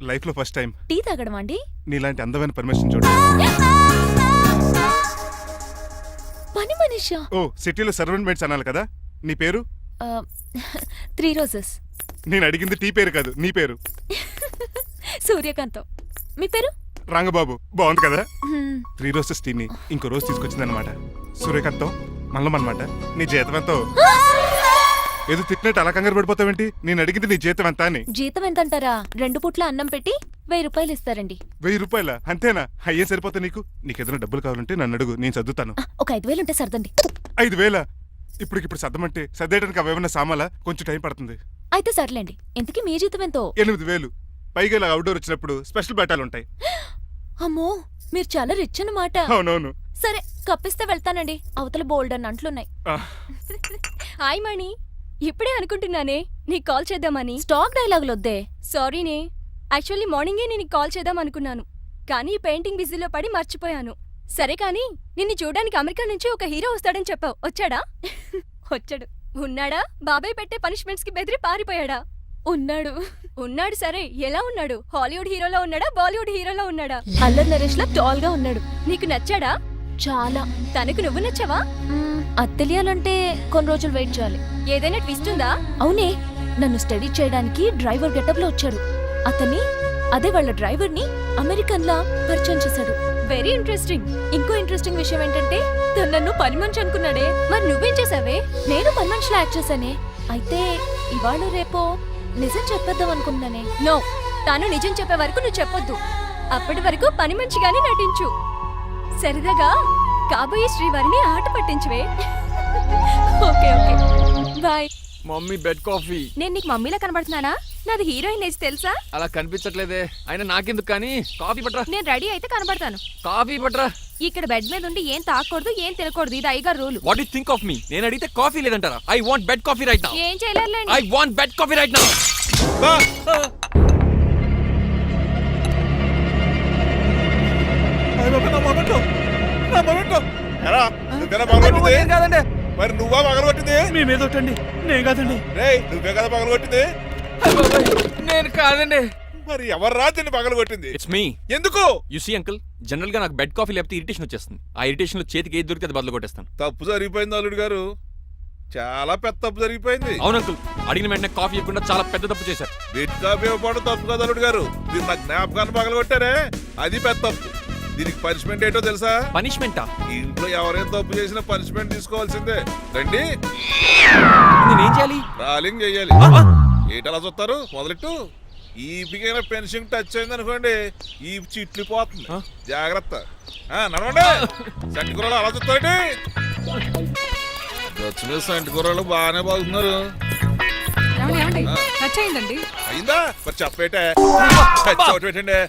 Life లో first time tea తాగడం అండి. నీలాంటి అందమైన పర్మిషన్ చూడు. పని మనిషా? ఓ సిటీలో సర్వెంట్ మేట్స్ అనాలి కదా. నీ పేరు? 3 రోజెస్. నేను అడిగింది టీ పేరు కాదు, నీ పేరు. సూర్యకాంతం. మీ పేరు? రంగబాబు. బాగుంది కదా. 3 రోజెస్ టీని ఇంకో రోజు తీసుకొచ్చిందనమాట. సూర్యకాంతం మల్లం అనమాట. నీ జీతం ఎంతో? ఏదో తిట్టినట్టు అలా కంగారు పడిపోతావేంటి? నేను అడిగింది నీ జీతం ఎంత అని. జీతం ఎంత అంటారా? 2 పూట్ల అన్నం పెట్టి 1000 రూపాయలు ఇస్తారండి. 1000 రూపాయల? అంతేనా? అయ్యే సరిపోతా నీకు. నీకేదైనా డబ్బులు కావాలంటే నన్ను అడుగు, నేను సర్దుతాను. ఒక 5000 ఉంటే సర్దండి. 5000? ఇప్పటికిప్పుడు సర్దమంటే సర్దేయడానికి అవేమన్నా సామాలా? కొంచెం టైం పడుతుంది. అయితే సర్లేండి. ఇంతకీ మీ జీతం ఎంతో? 8000. పైగా ఇలా అవుట్డోర్ వచ్చినప్పుడు స్పెషల్ బట్టాలు ఉంటాయి. అమ్మో, మీరు చాలా రిచ్ అన్నమాట. అవునవును. సరే, కప్పిస్తే వెళ్తానండి. అవతల బోల్డ్ అన్న అంట్లున్నాయి. హాయ్ మణి, ఇప్పుడే అనుకుంటున్నానే నీకు కాల్ చేద్దామని. స్టాక్ డైలాగులు వద్దే. సారీనే, యాక్చువల్లీ మార్నింగే నేను కాల్ చేద్దాం అనుకున్నాను, కానీ ఈ పెయింటింగ్ బిజీలో పడి మర్చిపోయాను. సరే కానీ నిన్ను చూడడానికి అమెరికా నుంచి ఒక హీరో వస్తాడని చెప్పావు, వచ్చాడా? వచ్చాడు. ఉన్నాడా? బాబాయ్ పెట్టే పనిష్మెంట్స్ కి బెదిరి పారిపోయాడా? ఉన్నాడు. ఉన్నాడు. సరే, ఎలా ఉన్నాడు? హాలీవుడ్ హీరోలో ఉన్నాడా, బాలీవుడ్ హీరోలో ఉన్నాడా? అల్లరి నరేష్ లా టాల్ గా ఉన్నాడు. నీకు నచ్చాడా? చాలా. తనకు నువ్వు నచ్చావా? అది తెలియాలంటే కొన్ని రోజులు వెయిట్ చేయాలి. ఏదైనా ట్విస్ట్ ఉందా? అవునే, నన్ను స్టడీ చేయడానికి డ్రైవర్ గెటప్ లో వచ్చాడు. అదే వాళ్ళ డ్రైవర్ ని అమెరికన్ లా పరిచయం చేశాడు. Very interesting. ఇంకో ఇంట్రెస్టింగ్ విషయం ఏంటంటే తను నన్ను పని మనిషి అనుకున్నాడే. మరి నువ్వేం చేసావే? నేను పని మనిషిలా యాక్ట్ చేశానే. అయితే ఇవాళ రేపో నిజం చెప్పేద్దాం అనుకున్నానే. నో, తాను నిజం చెప్పే వరకు నువ్వు చెప్పొద్దు. అప్పటి వరకు పని మంచిగానే నటించు. సరదాగా కాబోయే శ్రీవారిని ఆట పట్టించువే. Okay okay, bye. Mummy bed coffee. నేను నీకు మమ్మీలా కనబడుతున్నానా? నాది హీరోయిన్ ఏజ్ తెలుసా? అలా కనిపించట్లేదే. అయినా నాకెందుకు కానీ. కాఫీ పట్రా. నేను రెడీ అయితే కనబడతాను. కాఫీ పట్రా. ఇక్కడ బెడ్ మీద ఉండి ఏం తాకూడదు, ఏం తినకూడదు. ఇది అయ్యగారు rule. What you think of me? నేను అడిగితే కాఫీ లేదంటారా? I want bed coffee right now. ఏం చేయలేరులేండి. I want bed coffee right now. కాదండి, మరి నువ్వా పగలగొట్టింది? మీ మీద ఒకటండి. నేను కాదండి. రేయ్, నువ్వే కదా పగలగొట్టింది? నేను కాదండి. మరి ఎవర్రా దీన్ని పగలగొట్టింది? It's me. ఎందుకు? యు సీ అంకుల్, జనరల్ గా నాకు బెడ్ కాఫీ లేకపోతే ఇరిటేషన్ వచ్చేస్తుంది. ఆ ఇరిటేషన్ లో చేతికి ఏది దొరికితే అది బదులు కొట్టేస్తాను. తప్పు జరిగిపోయింది అల్లుడు గారు, చాలా పెద్ద తప్పు జరిగిపోయింది. అవును అంకుల్, అడిగిన వెంటనే కాఫీ ఇవ్వకుండా చాలా పెద్ద తప్పు చేశారు. బెడ్ కాఫీ ఇవ్వడం తప్పు కదా అల్లుడు గారు, మీరు నా జ్ఞాపకాన్ని పగలగొట్టారే, అది పెద్ద తప్పు. దీనికి పనిష్మెంట్ ఏంటో తెలుసా? పనిష్మెంటా? ఇంట్లో ఎవరైనా తప్పు చేసినా పనిష్మెంట్ తీసుకోవాల్సిందే. రండి, నేనేం చేయాలి? రాలింగ్ చెయ్యాలి. ఏటలా చూస్తారు? మొదలెట్టు. ఈపికైనా పెన్షన్ టచ్ అయింది అనుకోండి, ఈ చిట్లు పోతుంది. జాగ్రత్త. నడవండి. సంటి కూరలు అలా చూస్తారండి. వచ్చిన సంటి కూరలు బాగానే బాగుతున్నారు. అయిందా? మరి చెప్పేటే చోటు పెట్టండి.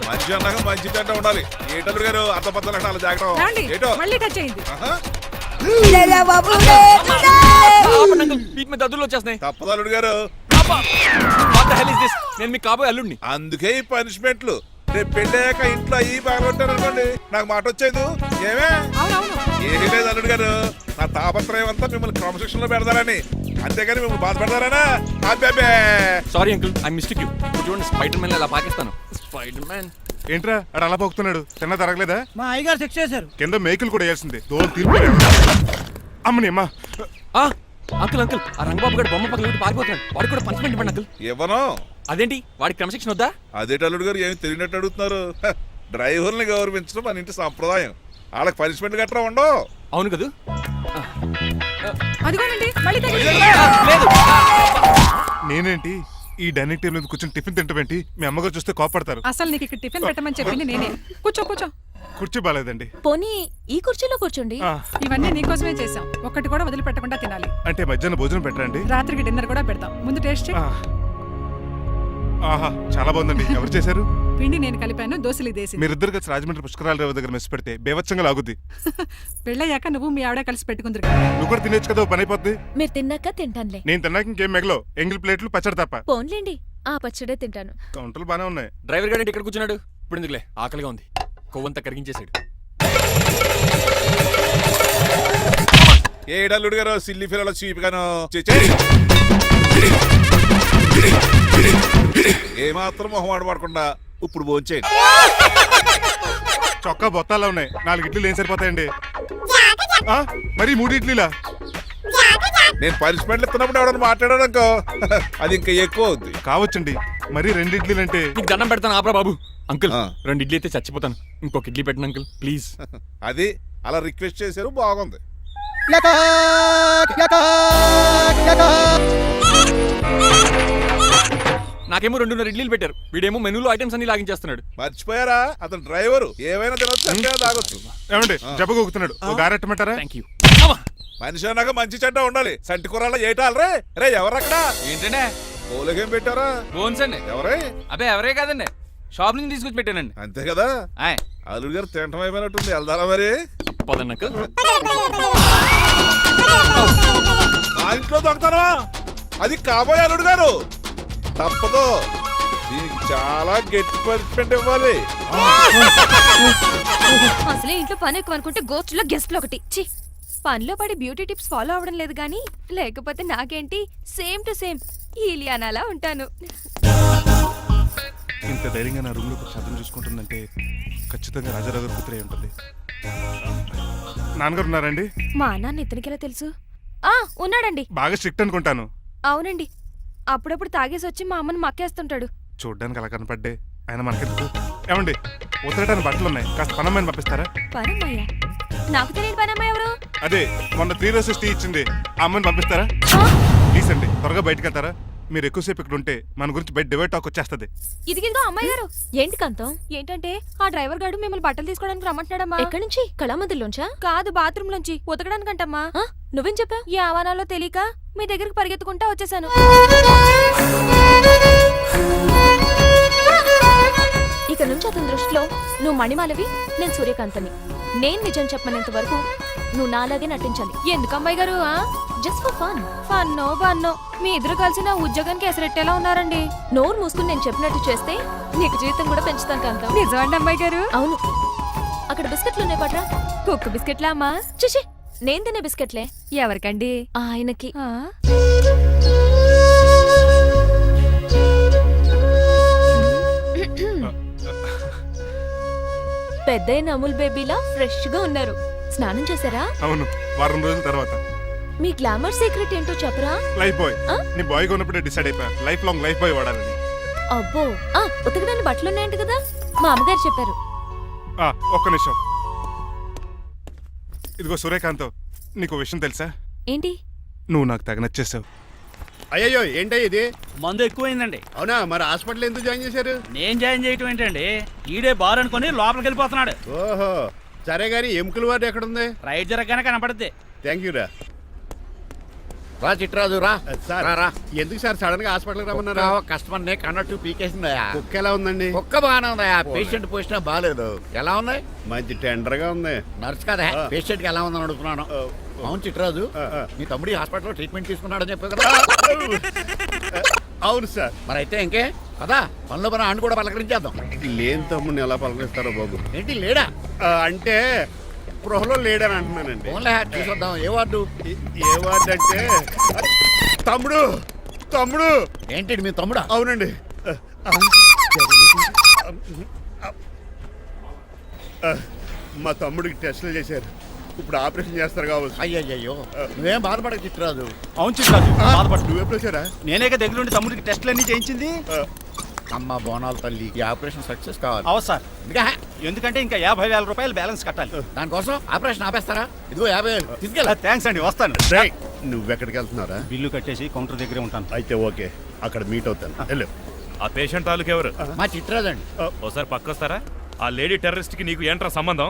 మంచి అన్నాక మంచి తింటా ఉండాలి. ఏటల్లుడు గారు అర్థపత్రాలు అలా జాగ్రత్త. ఏటో దద్దులు వచ్చేస్తున్నాయి. తప్పదల్లుడు గారు, నేను మీకు కాబోయే అల్లుడిని. అందుకే ఈ పనిష్మెంట్లు. రేపు పెళ్ళాక ఇంట్లో అయ్యి బాగుంటారు అనుకోండి, నాకు మాట వచ్చేది. ఏమే ఏమీ లేదు అల్లుడు గారు, నా తాపత్రయం అంతా మిమ్మల్ని క్రమశిక్షణలో పెడతారని, అంతేగాని మిమ్మల్ని బాధ పెడతారనా? Sorry uncle, I mistake you. చూడండి, స్పైడర్ మ్యాన్ అలా పాకిస్తాను. స్పైడర్ మ్యాన్ ఏంట్రా అడు అలా పోతున్నాడు? తిన్న తరగలేదా? మా అయ్యగారు చెక్ చేశారు. కింద మేకులు కూడా వేయాల్సిందే. దోలు తీర్పు. అమ్మని అమ్మా. అంకుల్ అంకుల్, ఆ రంగబాబు గారు బొమ్మ పక్కన పారిపోతున్నాడు. వాడికి కూడా పనిష్మెంట్ ఇవ్వండి అంకుల్. ఇవ్వను. అదేంటి, వాడికి క్రమశిక్షణ వద్దా? అదేంటి అల్లుడు గారు, ఏమి తెలియనట్టు అడుగుతున్నారు? డ్రైవర్ని గౌరవించడం మన ఇంటి సంప్రదాయం. వాళ్ళకి పనిష్మెంట్ గట్రా ఉండవు. అవును కదా. నేనేంటి ఈ డైనింగ్ టేబుల్ మీద కూర్చొని టిఫిన్ తింటామేంటి? మీ అమ్మగారు చూస్తే కోపడతారు. అసలు నీకు ఇక్కడ టిఫిన్ పెట్టమని చెప్పింది నేనే. కూర్చో కూర్చో. కుర్చీ బాలేదండి. పోనీ ఈ కుర్చీలో కూర్చోండి. ఇవన్నీ నీకోసమే చేసాం, ఒక్కటి కూడా వదిలిపెట్టకుండా తినాలి. అంటే మధ్యాహ్నం భోజనం పెట్టండి, రాత్రికి డిన్నర్ కూడా పెడతాం. ముందు టేస్ట్ చేయి. ఆహా, చాలా బాగుందండి. ఎవరు చేశారు? పిండి నేను కలిపాను, దోశలు దేశీ. మీరిద్దరు కలిసి రాజమండ్రి పుష్కరాల రేవు దగ్గర మెస్ పెడితే బేవచ్చంగా లాగుద్ది. పెళ్ళయ్యాక నువ్వు మీ ఆవిడ కలిసి పెట్టుకుందరు. నువ్వు కూడా తినేచ్చు కదా, పని అయిపోద్ది. మీరు తిన్నాక తింటానులే. నేను తిన్నాక ఇంకేం మిగలో. ఎంగిల్ ప్లేట్లు పచ్చడి తప్ప. పోన్లేండి, ఆ పచ్చడే తింటాను. కౌంటర్లు బానే ఉన్నాయి. డ్రైవర్ గారు ఇక్కడ కూర్చున్నాడు. ఇప్పుడు ఎందుకులే, ఆకలిగా ఉంది. కొవ్వంతా కరిగించేశాడు. ఏడల్లుడు గారు, సిల్లి ఫిల్లలో చీపిగాను. ఏమాత్రం మొహమాట పడకుండా ఇప్పుడు భోంచేయండి. చొక్కా బొత్తాల్లో ఉన్నాయి 4 ఇడ్లీలు ఏం సరిపోతాయండి ఆ, మరి 3 ఇడ్లీలా నేను పనిష్మెంట్లు ఇస్తున్నప్పుడు ఎవడన్నా మాట్లాడాడనుకో అది ఇంకా ఎక్కువ అవుద్ది. కావచ్చండి మరి 2 ఇడ్లీలు అంటే నీకు దండం పెడతాను ఆపరా బాబు. అంకుల్ ఆ. 2 ఇడ్లీ అయితే చచ్చిపోతాను. ఇంకొక ఇడ్లీ పెట్టండి అంకుల్ ప్లీజ్. అది అలా రిక్వెస్ట్ చేశారు, బాగుంది. నాకేమో 2.5 ఇడ్లీలు పెట్టారు. వీడేమో మెనూలో ఐటమ్స్ అన్ని లాగించేస్తున్నాడు. మర్చిపోయారా అతను డ్రైవరు, ఏమైనా తినొచ్చు అంటే తాగొచ్చు. ఏమండి జబ్బగొక్కుతున్నాడు ఓ గారెట్టమంటారా థ్యాంక్ యూ. మనిషి అన్నాక మంచి చెడ్డ ఉండాలి. సంటి కూరల్లో ఏటాలరే రే ఎవరక్కడ ఏంటంటే పోలేకేం పెట్టారా? బోన్స్ అండి. ఎవరే? అబ్బే ఎవరే కాదండి, షాప్ నుంచి తీసుకొచ్చి పెట్టానండి. అంతే కదా. ఆయ్ అల్లుడు గారు తింటం అయిపోయినట్టుంది, వెళ్దారా మరి? పదండి అంకుల్. నా ఇంట్లో దొంగతనమా? అది కాబోయే అల్లుడు గారు. తప్పదు, దీనికి చాలా గట్టి పనిష్మెంట్ ఇవ్వాలి. అసలే ఇంట్లో పని ఎక్కువ అనుకుంటే గోస్ట్లో గెస్ట్లు ఒకటి ఛీ. పనిలో పడి బ్యూటీ టిప్స్ ఫాలో అవ్వడం లేదు కానీ లేకపోతే నాకేంటి సేమ్ టు సేమ్ ఈలియానాలా ఉంటాను. ఇంత ధైర్యంగా నా రూమ్ లో శబ్దం చూసుకుంటుందంటే ఖచ్చితంగా రాజారావు గారు కూతురే ఉంటుంది. నాన్నగారు ఉన్నారండి? మా నాన్న ఇతనికి ఎలా తెలుసు? ఉన్నాడండి. బాగా స్ట్రిక్ట్ అనుకుంటాను. అవునండి, అప్పుడప్పుడు తాగేసి వచ్చి మా అమ్మని మక్కేస్తుంటాడు. చూడ్డానికి అలా కనపడ్డే ఆయన మనకెందుకు? ఏమండి ఉతరటానికి బట్టలు ఉన్నాయి, కాస్త పనమ్మని పంపిస్తారా? పనమ్మయ్య? నాకు తెలియని పనమ్మ ఎవరు? అదే మొన్న 3 రోజెస్ టీ ఇచ్చింది, ఆ అమ్మని పంపిస్తారా? ప్లీజ్ అండి త్వరగా బయటకు వెళ్తారా? మీరు ఎక్కువసేపు ఇక్కడ ఉంటే మన గురించి బయట డివైడ్ టాక్ వచ్చేస్తుంది. ఇదిగిదిగో అమ్మాయి గారు. ఏంటి కాంతం? ఏంటంటే ఆ డ్రైవర్ గారు మిమ్మల్ని బట్టలు తీసుకోవడానికి రమ్మంటున్నాడమ్మా. ఎక్కడి నుంచి? కళామందిర్లోంచా? కాదు, బాత్రూమ్ లోంచి ఉతకడానికంటమ్మా. నువ్వేం చెప్పా? ఈ ఆవానాలో తెలియక మీ దగ్గరికి పరిగెత్తుకుంటా వచ్చేసాను. ఇక నుంచి అతని దృష్టిలో నువ్వు మణిమాలవి, నేను సూర్యకాంతని. నేను నిజం చెప్పనంత వరకు నువ్వు నాలాగే నటించాలి. ఎందుకు అమ్మాయి గారు? Just for fun. ఫన్నో బన్నో మీ ఇద్దరు కలిసి నా ఉద్యోగానికి ఎసరెట్టేలా ఉన్నారండి. నోరు మూసుకుని నేను చెప్పినట్టు చేస్తే నీకు జీవితం కూడా పెంచుతాను కాంతం. నిజమండి అమ్మాయి గారు? అవును. అక్కడ బిస్కెట్లు ఉన్నాయి పట్రా. కుక్క బిస్కెట్లా అమ్మా? చిచి, నేను తినే బిస్కెట్లే. ఎవరికండి? ఆయనకి. ఆ? పెద్దయిన అమూల్ బేబీలా ఫ్రెష్ గా ఉన్నారు. స్నానం చేశారా? అవును, వారం రోజుల తర్వాత. మీ గ్లామర్ సీక్రెట్ ఏంటో చెప్పరా? Lifebuoy. ఆ? నీ బాయ్ కొన్నప్పుడే డిసైడ్ అయిపోయా లైఫ్ లాంగ్ లైఫ్ బాయ్ వాడాలని. అబ్బో, ఉతకడానికి బట్టలు ఉన్నాయంట కదా, మా అమ్మగారు చెప్పారు. ఒక్క నిమిషం. ఇదిగో సూర్యకాంత్, నీకు విషయం తెలుసా? ఏంటి? నువ్వు నాకు తెగ నచ్చేసావు. అయ్యయ్యో ఏంటో ఇది? మందు ఎక్కువైందండి. అవునా, మరి హాస్పిటల్ ఎందుకు జాయిన్ చేశారు? నేను జాయిన్ చేయటం ఏంటండి, ఈడే బార్ అనుకుని లోపలికి వెళ్ళిపోతున్నాడు. ఓహో, సరే గాని ఎముకల వార్డు ఎక్కడుంది? రైట్ జరగగానే కనపడుద్ది. థ్యాంక్ యూ రా. రా చిట్రాజు రా. సార్ రా. ఎందుకు సార్ సడన్ గా హాస్పిటల్ రమ్మన్నారా? కస్టమర్ నే కన్నట్టు పీకేసిందయా. కుక్క ఎలా ఉందండి? కుక్క బాగానే ఉందయా, పేషెంట్ పొజిషన్ బాగాలేదు. ఎలా ఉంది? మంచి టెండర్ గా ఉంది. నర్స్ కదా, పేషెంట్ కి ఎలా ఉందని అడుగుతున్నాను. అవును చిట్రాజు, ఆ. మీ తమ్ముడి హాస్పిటల్లో ట్రీట్మెంట్ తీసుకున్నాడని చెప్పావు కదా. అవును సార్. మరి అయితే ఇంకే కదా, పనులు పని ఆండు కూడా పలకరించేద్దాం. లేని తమ్ముడిని ఎలా పలకరిస్తారో బాబు. ఏంటి లేడా? అంటే గృహలో లేడని అంటున్నానండి. ఫోన్లే తీసుకొద్దాం. ఏ వార్డు? ఏ వార్డు అంటే తమ్ముడు తమ్ముడు. ఏంటి మీ తమ్ముడా? అవునండి. మా తమ్ముడికి టెస్టులు చేశారు, ఇప్పుడు ఆపరేషన్ చేస్తారు కావచ్చు. అయ్యయ్యో, నువ్వేం బాధపడక చిట్రాజు. అవును చిట్రాజు, బాధపడు. నువ్వు ఎప్పుడు వచ్చారా? నేనేక దగ్గరుండి తమ్ముడికి టెస్టులు అన్ని చేయించింది. అమ్మ బోనాల తల్లి, ఈ ఆపరేషన్ సక్సెస్ కావాలి. అవు సార్, ఇంకా ఎందుకంటే ఇంకా 50,000 రూపాయలు బ్యాలెన్స్ కట్టాలి. దానికోసం ఆపరేషన్ ఆపేస్తారా? ఇదిగో 50,000 తీసుకెళ్ళ. థ్యాంక్స్ అండి, వస్తాను. నువ్వెక్కడికి వెళ్తున్నారా? బిల్లు కట్టేసి కౌంటర్ దగ్గరే ఉంటాను. అయితే ఓకే, అక్కడ మీట్ అవుతాను. వెళ్ళు. ఆ పేషెంట్ తాలూకు ఎవరు? మా చిట్రాజు అండి. ఓసారి పక్కొస్తారా? ఆ లేడీ టెర్రరిస్ట్ కి నీకు ఏంట్రా సంబంధం?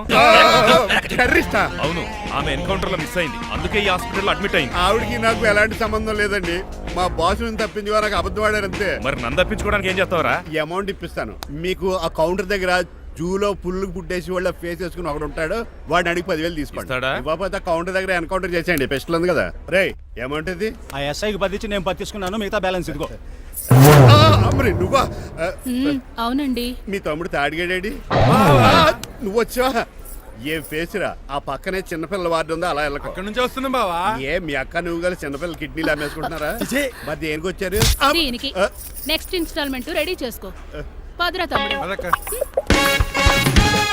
టెర్రరిస్టా? అవును, ఆమె ఎన్కౌంటర్ లో మిస్ అయింది, అందుకే ఈ హాస్పిటల్ అడ్మిట్ అయింది. ఆవిడికి నాకు ఎలాంటి సంబంధం లేదండి. మా బాసుని తప్పించి నాకు అబద్ధం ఆడారంతే. మరి నన్ను తప్పించుకోవడానికి ఏం చేస్తావరా? ఈ అమౌంట్ ఇప్పిస్తాను మీకు. ఆ కౌంటర్ దగ్గర జూలో పుల్లు పుట్టేసి వాళ్ళ ఫేస్ వేసుకుని ఒకడు ఉంటాడు, వాడిని అడిగి 10,000 తీసుకోండి. ఇస్తాడా? ఇవ్వకపోతే కౌంటర్ దగ్గర ఎన్కౌంటర్ చేసేయండి. పెస్టల్ ఉంది కదా. రే అమౌంట్ ఇది? ఆ ఎస్ఐకి బదిలించి నేను పట్టించుకున్నాను, మిగతా బ్యాలెన్స్ ఇదిగో. అమ్మరి నువ్వా? అవునండి. మీ తమ్ముడు తాడిగాడేడి? నువ్వు వచ్చా? ఏం ఫేస్ రా, ఆ పక్కనే చిన్నపిల్లల వార్డు ఉందో అలా వెళ్ళకు. అక్కడ నుంచి వస్తున్నాం బావా. ఏ మీ అక్క నువ్వు కలిసి చిన్నపిల్లల కిడ్నీలు అమ్మేసుకుంటున్నారా? మరి దేనికి వచ్చారు? దీనికి ఆ, నెక్స్ట్ ఇన్స్టాల్మెంట్ రెడీ చేసుకో. పదురా తమ్ముడు. అదక్క